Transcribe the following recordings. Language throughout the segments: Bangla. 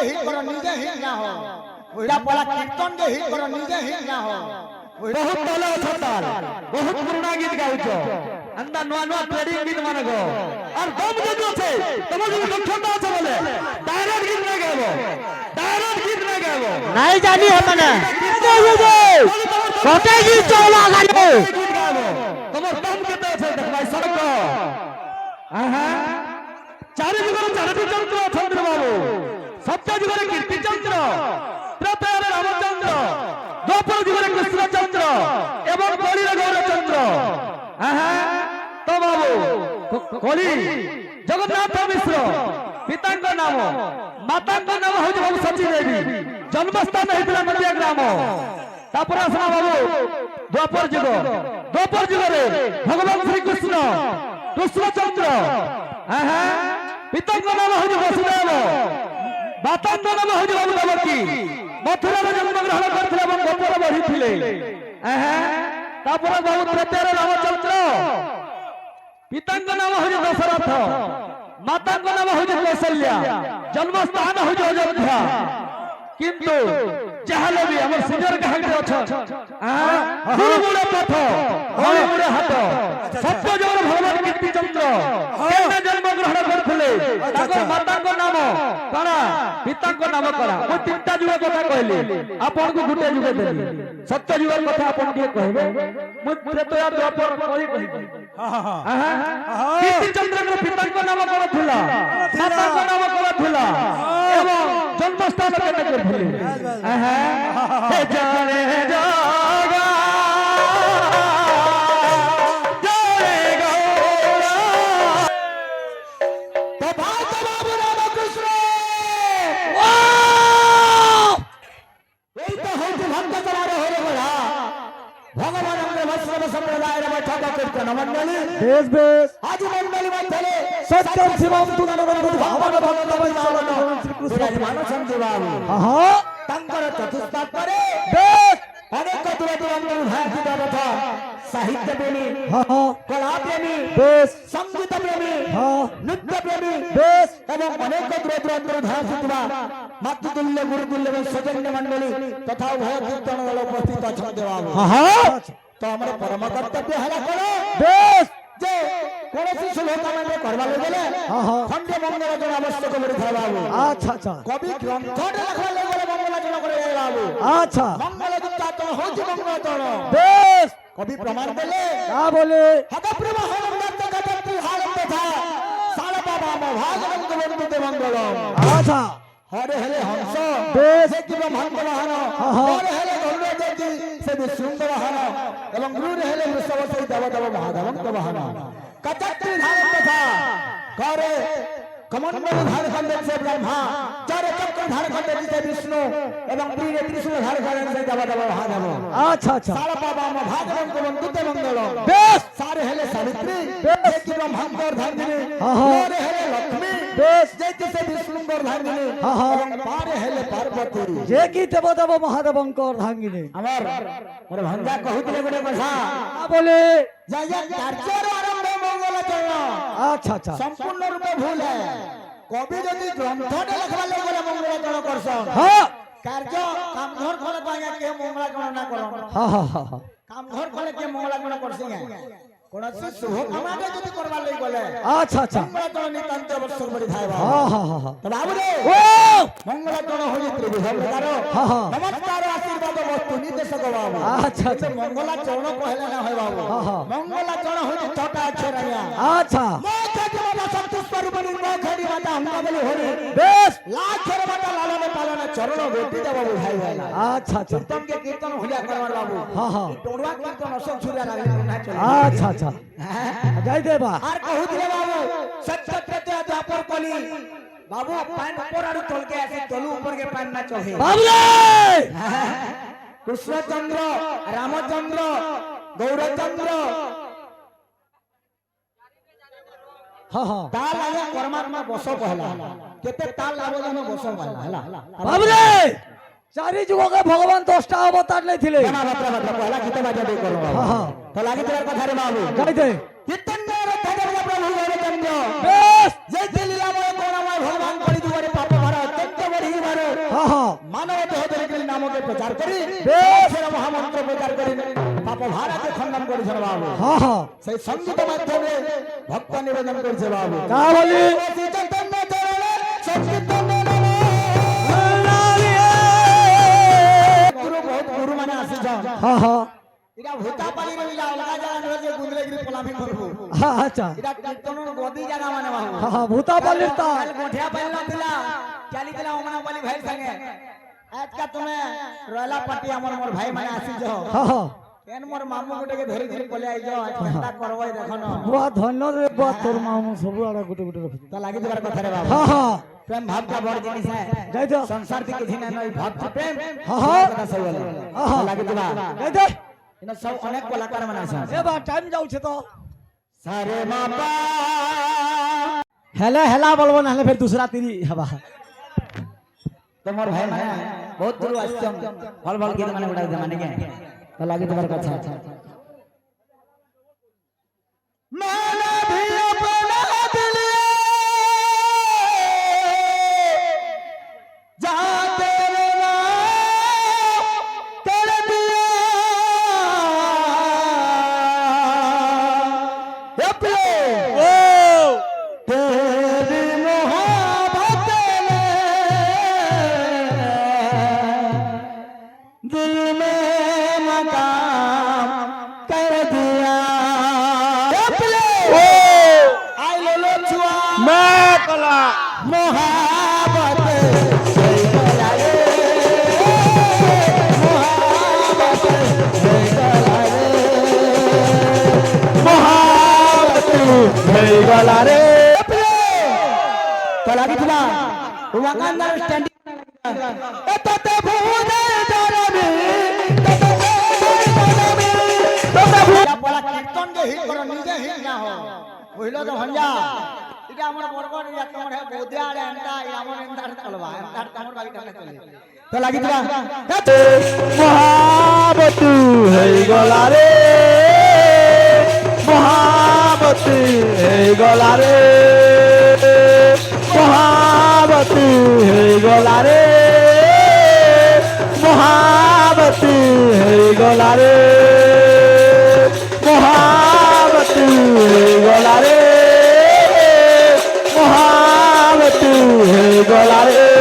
हिट करो निजे हिट ना हो ओइरा पला कीर्तन के हिट करो निजे हिट ना हो बहुत भलो छताल बहुत पुराना गीत गाउछो अंदा नुआ नुआ ट्रेडिंग गीत माने गो और दम जदो छे तमो जो दक्षता আছে বলে डायरेक्ट गीत ना गाबो नहीं जानी है मने कोटे गीत चला गालो तमो दम केते আছে देखबाई सड़क आहा चारि जुगर चारटी चंद्र चंद्र बाबू सप्त जुगर कीर्ति चंद्र त्रेतारे रामचंद्र द्वापर जुगर कृष्ण चंद्र एवं कलिर गौरचंद्र आहा तो बाबू कलि जगन्नाथ मिश्र पितांग नाम मातांग नाम हो बाबू सची देवी जन्मस्थान हेतला नदिया ग्राम तापर आसना बाबू द्वापर जुगरे भगवान श्री कृष्ण कृष्णचंद्र आहा पितांग नाम हो वसुदेव मातांग नाम हो बाबू देवकी मथुरा में जन्म ग्रहण करथिले এবং গোপরে বহিଥିଲେ आहा तापर बाबू त्रेतारे रामचंद्र पितांग नाम हो दशरथ मातांग नाम हो कौशल्या जन्मस्थान हो अयोध्या किंतु जहाले भी हमर सिनियर कहते अछ गुरुमुड़े पथ हरिमुड़े हाथ सत्य जोर भगवान कीर्ति चंद्र केने जन्म ग्रहण करथिले ताकर मातांग नाम करा पितांग नाम करा मो तीनटा जुग कथा कहली आपन को गुटे जुग देली सत्य जुग कथा आपन के कहबे मो त्रेतया द्वापर कहि कीर्ति चंद्र के पितांग नाम करा थिला मातांग नाम करा थिला एवं जन्मस्थान केने करथिले हे जाने जागा जाने गौरा तो भाई तो बाबू रामकृष्ण এই তো হইতে ভক্ত চলা রে হরে বড়া ভগবান আমরা বৈষ্ণব সম্প্রদায়ের বৈঠক কীর্তন মণ্ডলী বেশ বেশ আজ মণ্ডলী মধ্যে সত্যম শিবম তুনানন্দ ভগবান ভক্ত বৈষ্ণব শ্রীকৃষ্ণ মানসন্তি বাবু আহা তাঙ্কর চতুষ্পাদ করে বেশ অনেক দূর দূরান্তর ভারতী কথা সাহিত্য প্রেমী হ্যাঁ কলা প্রেমী বেশ সঙ্গীত প্রেমী হ্যাঁ নৃত্য প্রেমী বেশ এবং অনেক দূর দূরান্তর ধারা মাতৃতুল্য গুরুতুল্য এবং সৌজন্য মণ্ডলী তথা উভয় কীর্তন দল উপস্থিত অଛନ୍ତି বাবু হ্যাঁ তো আমার পরম কর্তব্য হেলা করো বেশ যে কৌশি শুভ কামনা করবার গেলে খণ্ডে মঙ্গলাচরণ আবশ্যক পড়িଥାଏ বাবু আচ্ছা আচ্ছা কবি গ্রন্থটা লেখার গেলে মঙ্গলাচরণ করে যায় বাবু আচ্ছা মঙ্গল যুক্তাচরণ হচ্ছে মঙ্গলাচরণ বেশ কবি প্রমাণ দিলে কা বলে হতপ্রেম হরমদত্ত গতত্রী হারম তথা সালবাবাম ভাগবন্ত বন্ধুতে মঙ্গলম আচ্ছা হরে হেলে হংস বেশ জীব ভাঙ্গ বাহন হরে হেলে গৌরজ্যোতি সে বিষ্ণুঙ্গ বাহন এবং গুরু হেলে বৃষভ সেই দেবদেব মহাদেবঙ্গ বাহন কতত্রী ধারম তথা করে কমণ্ডল ধারখণ্ডে সে ব্রহ্মা চার চক্র ধারখণ্ডে সে বিষ্ণু এবং ত্রিরে ত্রিশূল ধারখণ্ডে সে দেবদেব মহাদেব আচ্ছা আচ্ছা সালবাবাম ভাগবন্ত বন্ধুতে মঙ্গলম বেশ सारे हेले सावित्री बेश जेकी ब्रह्मांकर धारिणी हाँ। सारे हेले लक्ष्मी बेश जेकी से विष्णुंकर धारिणी हाँ। এবং পারে হেলে পার্বতী যে কি দেবদেব মহাদেবঙ্কর ধাঙ্গিনী আমার মোর ভঞ্জা কহুতলে গনে কথা কা বলে যা যা কার্যর আরম্ভ মঙ্গলাচরণ আচ্ছা আচ্ছা সম্পূর্ণ রূপে ভুল है কবি যদি গ্রন্থটা লেখবা লাগে বলে মঙ্গলাচরণ করছন হ্যাঁ কার্য কামধর ফলে পায়া কে মঙ্গলাচরণ না করন হ্যাঁ হ্যাঁ হ্যাঁ কামধর ফলে কে মঙ্গলাচরণ করছিস কোনসি শুভ কামনা যদি করবা লাগি বলে আচ্ছা আচ্ছা মঙ্গলাচরণ নিতান্ত আবশ্যক বলি ধাই বাবা হ্যাঁ হ্যাঁ হ্যাঁ তো বাবু রে ও মঙ্গলাচরণ হই ত্রিভুজ প্রকার হ্যাঁ হ্যাঁ নমস্কার আশীর্বাদ বস্তু নির্দেশক বাবু আচ্ছা আচ্ছা মঙ্গলাচরণ কহলে না হয় বাবু হ্যাঁ হ্যাঁ মঙ্গলাচরণ হই ছটা অক্ষর আয়া আচ্ছা মোক্ষে বাবা সত্য স্বরূপ নির্মোক্ষী মাতা আমরা বলি হরি বেশ লাখের মাতা লালনে পালনে চরণ বেটি দেব বুঝাই হয় না আচ্ছা আচ্ছা কীর্তন কে কীর্তন হইয়া করবার বাবু হ্যাঁ হ্যাঁ টোড়ুয়া কীর্তন অসক ছুরিয়া লাগলে না চলে আচ্ছা আচ্ছা যাই দেবা আর কহুছিলে বাবু সত্য ত্রেতা দ্বাপর কলি বাবু পান উপর আর তলকে আসি তলু উপর কে পান না চহে বাবলে কৃষ্ণচন্দ্র রামচন্দ্র গৌরচন্দ্র হ্যাঁ হ্যাঁ তাল আগে পরমাত্মা বস কহলা কেতে তাল আবেদন বস কহলা হলা বাবলে চারি যুগকে ভগবান 10টা অবতার নেইଥିଲେ কেনা মাত্রা মাত্রা কহলা কিতে বাজে দেই করো হ্যাঁ হ্যাঁ তো লাগি তোর কথা রে বাবু যাই দে কীর্তনের রথের প্রভু গৌরচন্দ্র বেশ যে লীলাময় করুণাময় ভগবান কলি দুয়ারে পাপ ভরা অত্যন্ত বড়ি ভর নামকে প্রচার করি সেরা মহামন্ত্র প্রচার করি পাপ ভারাকে খণ্ডন করেছেন বাবু হ্যাঁ হ্যাঁ সেই সঙ্গীত মাধ্যমে ভক্ত নিবেদন করছে বাবু তা বলি শ্রী চৈতন্য চরণে সংকীর্তন গুরু বহুত গুরু মানে আসিছেন হ্যাঁ হ্যাঁ এটা ভূতা পালি রইলা অলগা জায়গা নয় যে গুন্দলেগিরি পলামি করবো হ্যাঁ আচ্ছা এটা কীর্তনের গদি জায়গা মানে বাবু হ্যাঁ হ্যাঁ ভূতাপালির তা কাল গোঠিয়া পাইলা দিলা চালি দিলা ওমনা পালি ভাই সঙ্গে আজকা তুমি রয়লা পার্টি আমার মোর ভাই মানে আসিছ হ্যাঁ হ্যাঁ কেন মোর মামু গুটেকে ধরি ধরি পলে আইছ কেনটা করবই দেখনো বুয়া ধন্য রে বুয়া তোর মামু সবু আড়া গুটে গুটে রখি তা লাগি দেবার কথা রে বাবু হ্যাঁ হ্যাঁ প্রেম ভাবটা বড় জিনিস है যাই তো संसार की किसी ने नहीं भक्त प्रेम हाँ, हाँ। কথা সही বলে हाँ, हाँ। লাগি দিবা যাই তো ইনো সব অনেক কলাকার মানে আছে এবার টাইম যাচ্ছে তো সারে মাপা হেলে হেলা বলবো না হলে ফের दूसरा তিরি হবা তোমার ভাই মানে বহুত দূর আসছম ভাল ভাল গীত মানে উড়াই দে মানে কে তো লাগি দেবার কথা মানা भी अपना दिल जाते रहना कर दिया अपने तेरी मोहब्बत ने दिल में मकाम कर दिया अपने आई लो छुआ मैं कला मोहब्बत सही करा रे मोहब्बत सही करा रे मोहब्बत सही करा रे तो लगी तुम वकांदर स्टैंडिंग तो भूले दरबी तो बोला कीर्तन के हिट करो নিজে হিট না हो বুঝলো তো ভঞ্জা এটা আমার বরবর ইয়া তোমার হে বৌদিয়া রে এন্টা আমার এন্টার চলবা এন্টার তোমার বাকি টাকা চলে তো লাগি দিবা মহাবত হই গলা রে মহাবত হই গলা রে মহাবত হই গলা রে মহাবত হই গলা রে মহাবত হই গলা রে মহাবত হই গলা রে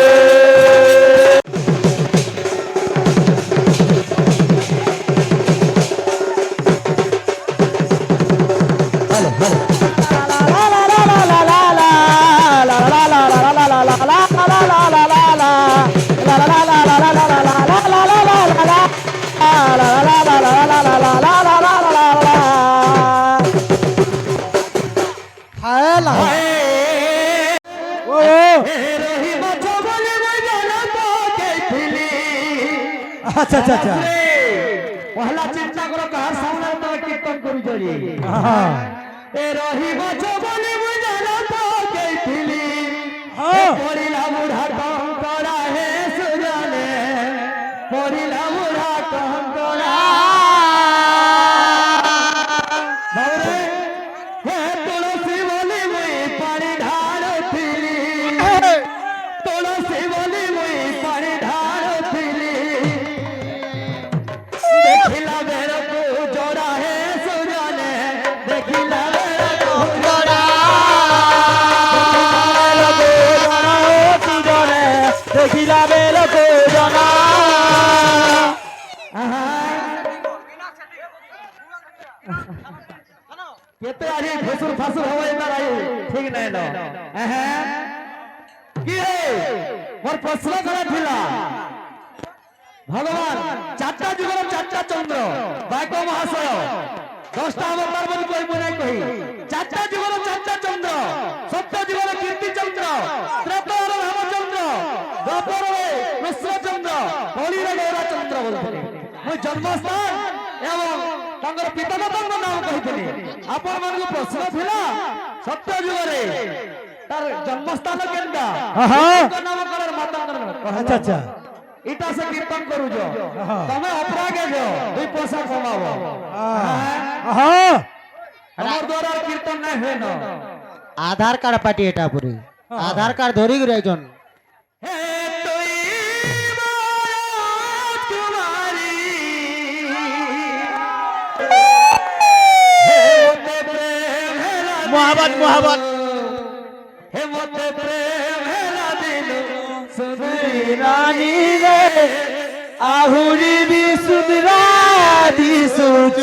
আচ্ছা আচ্ছা আচ্ছা পহলা চিন্তা করো কার সামনে তোমরা কীর্তন করি জড়ি এ রহিব চবলি বুঝালো তো কেইছিলি পড়িলা বুড়া কঙ্করা হে সুজানে পড়িলা বুড়া কঙ্করা বাবরে হে তুলসী বলি মুই পানি ঢাড়ুছিলি তুলসী বলি মুই পানি ঢাড়ুছিলি देखिला मेरे को जोड़ा है सुजाने देखिला मेरे को जोड़ा দেখিলা বেলো কো জানা কেতে আরে ফসুর ফসুর হওয়াই তারাই ঠিক নাই লো কি হে মোর প্রশ্ন করা ছিলা ভগবান চারটা যুগের চারটা চন্দ্র বাইক মহাশয় 10টা অবতার বলি কইব নাই কই চারটা যুগের চারটা চন্দ্র সত্য যুগের কীর্তি চন্দ্র ত্রেতর রামচন্দ্র দ্বাপরে কৃষ্ণচন্দ্র কলিরে গৌরা চন্দ্র বলতে মই জন্মস্থান এবং তাঙ্গর পিতামাতাଙ୍କ নাম কইଥିଲି আপন মানকু প্রশ্ন ଥିଲା সত্য যুগরে তার জন্মস্থান কেনটা নাম করার মাতাঙ্গর আচ্ছা আচ্ছা इटा से कीर्तन करूज तमे अपरागे जो दुई पैसा कमाबो हमर द्वारा कीर्तन नै होय न आधार कार्ड पाटी एटा पुरी आधार कार्ड धरी गरे एकজন हे तुई মোহাম্মদ মোহাম্মদ হে মতে প্রেম হেলা দিল সুধীর রানী রে আহুরি বিশুদ্রা দিশুচ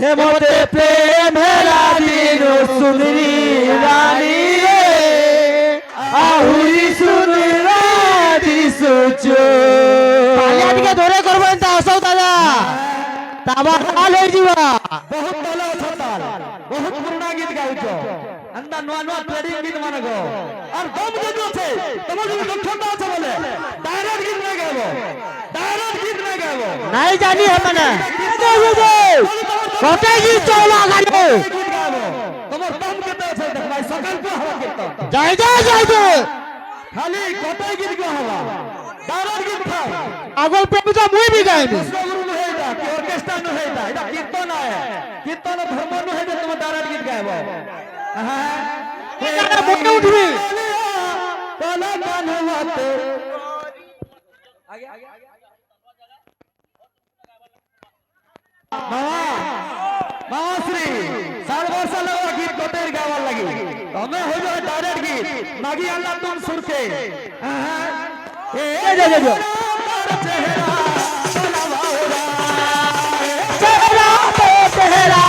হেমতে প্রেম হেলা দিন সুন্দরী রানী রে আহুরি সুন্দরা দিশুচ পালিয়াটিকে ধরে করবেন তা আসো দাদা তাবার হাল হয়ে যাবা বহুত ভালো অছ তাল বহুত পুরনা গীত গাইছ আন্দা নয়া নয়া ট্রেডিং গীত মানে গো আর দম যদি আছে তোমার যদি দক্ষতা আছে বলে ডাইরেক্ট গীত না গাইবো ডাইরেক্ট গীত না গাইবো নাই জানি হে মানে কত গীত চলা গাড়ি গীত গাইবো তোমার দম কেতে আছে দেখ ভাই সকাল পর হওয়া কীর্তন যাই যাই খালি কতই গীত গা হওয়া ডাইরেক্ট গীত খাও আগল প্রেমিতা মুই বি গাইবি গুরু নহে এটা কি অর্কেস্ট্রা নহে এটা কীর্তন আয় কীর্তন ধর্ম নহে যে তোমার ডাইরেক্ট গীত গাইবো হ্যাঁ গানা বকে উঠবি কালা কানওয়াতে মামাশ্রী 4 বর্ষ লাগা গীত কতের গাওয়ার লাগি তুমি হইলো ডাইরেক্ট গীত মাগি আল্লাহ তুম সুরকে এ যা যা যা চেহারা চেহারা তো চেহারা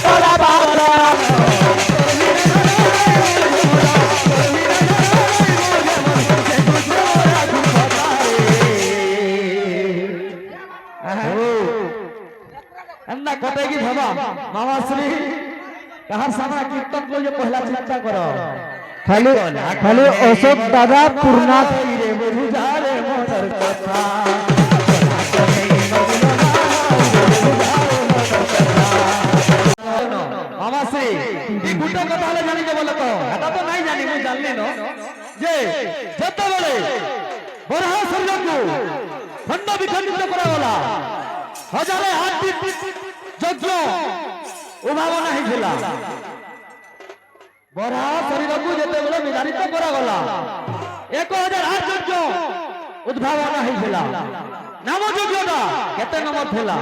তোরা বাবা अन्ना कोटे की भवा मामाश्री कहार सामना कीर्तन को जो पहला चिंता करो খালি খালি অশোক দাদা পূর্ণা রে বুঝারে মোর কথা মামাশ্রী এই গুটা কথা হলে জানি যে বলে তো এটা তো নাই জানি মই জানলি ন যে যেতবেলে বরহ সূর্যকু খণ্ড বিখণ্ডিত করা গলা হাজারে হাত যজ্ঞ উদ্ভাবনা হয়েছিল বরহ শরীরকু যেতবেলে বিদারিত করা গলা 1000 হাত যজ্ঞ উদ্ভাবনা হয়েছিল নাম যজ্ঞটা কেতে নাম থিলা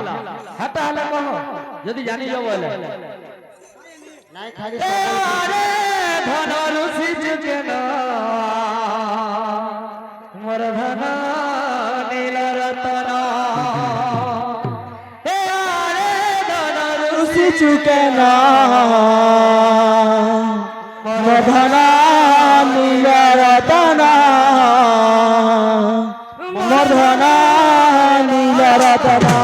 হাটা হলে কহ যদি জানি যাও বলে নাই খালি এ আরে ধন রুচি কেন মোর ধন নীল রতন এ আরে ধন রুচি চুকে না মধনা নীলরতনা মধনা নীলরতনা